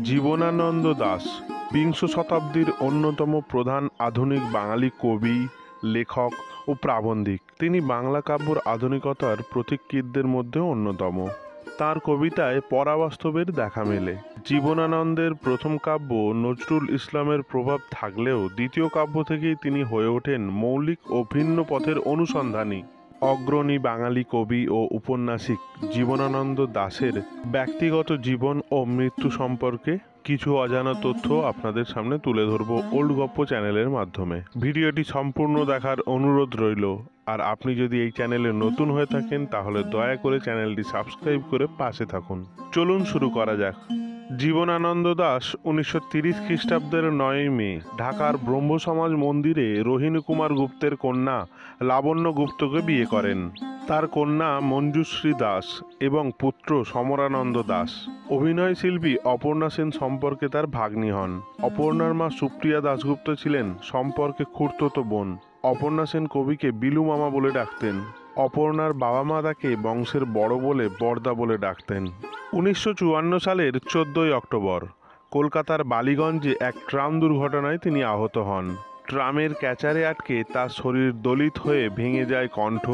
জীবনানন্দ দাশ বিংশ শতাব্দীর অন্যতম প্রধান আধুনিক বাঙালি কবি, লেখক ও প্রাবন্ধিক। তিনি বাংলা কাব্যের আধুনিকতার প্রতীকদের মধ্যে অন্যতম। তার কবিতায় পরাবাস্তবের দেখা মেলে। জীবনানন্দের প্রথম কাব্য নজরুল ইসলামের প্রভাব থাকলেও দ্বিতীয় কাব্য থেকেই তিনি হয়ে ওঠেন মৌলিক ও ভিন্ন পথের অনুসন্ধানী। অগ্রণী বাঙালি কবি ও উপন্যাসিক জীবনানন্দ দাশের ব্যক্তিগত জীবন ও মৃত্যু সম্পর্কে কিছু অজানা তথ্য আপনাদের সামনে তুলে ধরব ওল্ড গপ্প চ্যানেলের মাধ্যমে। ভিডিওটি সম্পূর্ণ দেখার অনুরোধ রইল। আর আপনি যদি এই চ্যানেলে নতুন হয়ে থাকেন তাহলে দয়া করে চ্যানেলটি সাবস্ক্রাইব করে পাশে থাকুন। চলুন শুরু করা যাক। জীবনানন্দ দাশ 1930 খ্রিস্টাব্দের 9 মে ঢাকার ব্রহ্ম সমাজ মন্দিরে রোহিণী কুমার গুপ্তের কন্যা লাবণ্য গুপ্তকে বিয়ে করেন। তার কন্যা মঞ্জুশ্রী দাস এবং পুত্র সমরানন্দ দাস। অভিনয় শিল্পী অপর্ণা সেন সম্পর্কে তার ভাগ্নি হন। অপর্ণার মা সুপ্রিয়া দাশগুপ্ত ছিলেন সম্পর্কে খুড়তুতো বোন। অপর্ণা সেন কবিকে বিলু মামা বলে ডাকতেন। অপর্ণার বাবা মা তাকে বংশের বড় বলে বরদা বলে ডাকতেন। 1954 সালের 14 অক্টোবর কলকাতার বালিগঞ্জে এক ট্রাম দুর্ঘটনায় তিনি আহত হন। ট্রামের ক্যাচারে আটকে তার শরীর দলিত হয়ে ভেঙে যায় কণ্ঠ,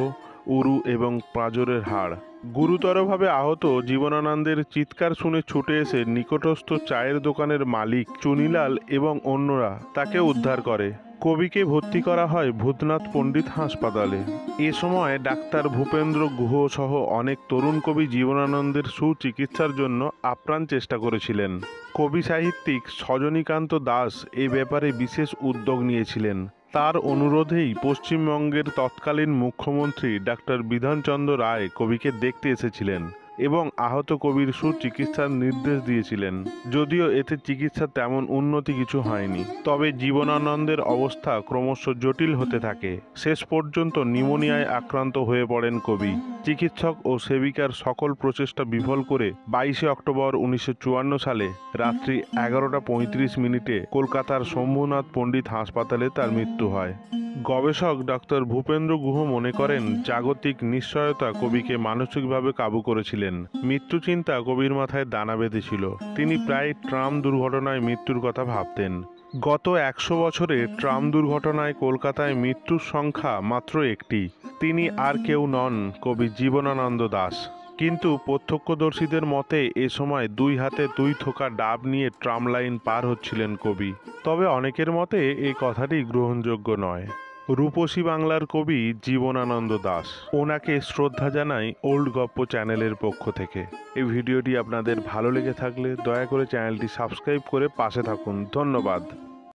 উরু এবং পাঁজরের হাড়। গুরুতরভাবে আহত জীবনানন্দের চিৎকার শুনে ছুটে এসে নিকটস্থ চায়ের দোকানের মালিক চুনিলাল এবং অন্যরা তাকে উদ্ধার করে। কবিকে ভর্তি করা হয় ভূতনাথ পণ্ডিত হাসপাতালে। এ সময় ডাক্তার ভূপেন্দ্র গুহ সহ অনেক তরুণ কবি জীবনানন্দের সুচিকিৎসার জন্য আপ্রাণ চেষ্টা করেছিলেন। কবি সাহিত্যিক সজনীকান্ত দাস এ ব্যাপারে বিশেষ উদ্যোগ নিয়েছিলেন। তার অনুরোধেই পশ্চিমবঙ্গের তৎকালীন মুখ্যমন্ত্রী ডাক্তার বিধানচন্দ্র রায় কবিকে দেখতে এসেছিলেন এবং আহত কবির সুচিকিৎসার নির্দেশ দিয়েছিলেন। যদিও এতে চিকিৎসা তেমন উন্নতি কিছু হয়নি, তবে জীবনানন্দের অবস্থা ক্রমশ জটিল হতে থাকে। শেষ পর্যন্ত নিউমোনিয়ায় আক্রান্ত হয়ে পড়েন কবি। চিকিৎসক ও সেবিকার সকল প্রচেষ্টা বিফল করে 22 অক্টোবর 1954 সালে রাত্রি 11:35 কলকাতার শম্ভুনাথ পণ্ডিত হাসপাতালে তার মৃত্যু হয়। গবেষক ডক্টর ভূপেন্দ্র গুহ মনে করেন জাগতিক নিশ্চয়তা কবিকে মানসিকভাবে কাবু করেছিলেন। মৃত্যু চিন্তা কবির মাথায় দানা বেঁধেছিল। তিনি প্রায় ট্রাম দুর্ঘটনায় মৃত্যুর কথা ভাবতেন। গত 100 বছরে ট্রাম দুর্ঘটনায় কলকাতায় মৃত্যুর সংখ্যা মাত্র একটি। তিনি আর কেউ নন, কবি জীবনানন্দ দাশ। কিন্তু প্রত্যক্ষদর্শীদের মতে এ সময় 2 হাতে 2 থোকা ডাব নিয়ে ট্রাম লাইন পার হচ্ছিলেন কবি। তবে অনেকের মতে এই কথাটি গ্রহণযোগ্য নয়। রূপসী বাংলার কবি জীবনানন্দ দাশ, ওনাকে শ্রদ্ধা জানাই ওল্ড গপ্প চ্যানেলের পক্ষ থেকে। এই ভিডিওটি আপনাদের ভালো লেগে থাকলে দয়া করে চ্যানেলটি সাবস্ক্রাইব করে পাশে থাকুন। ধন্যবাদ।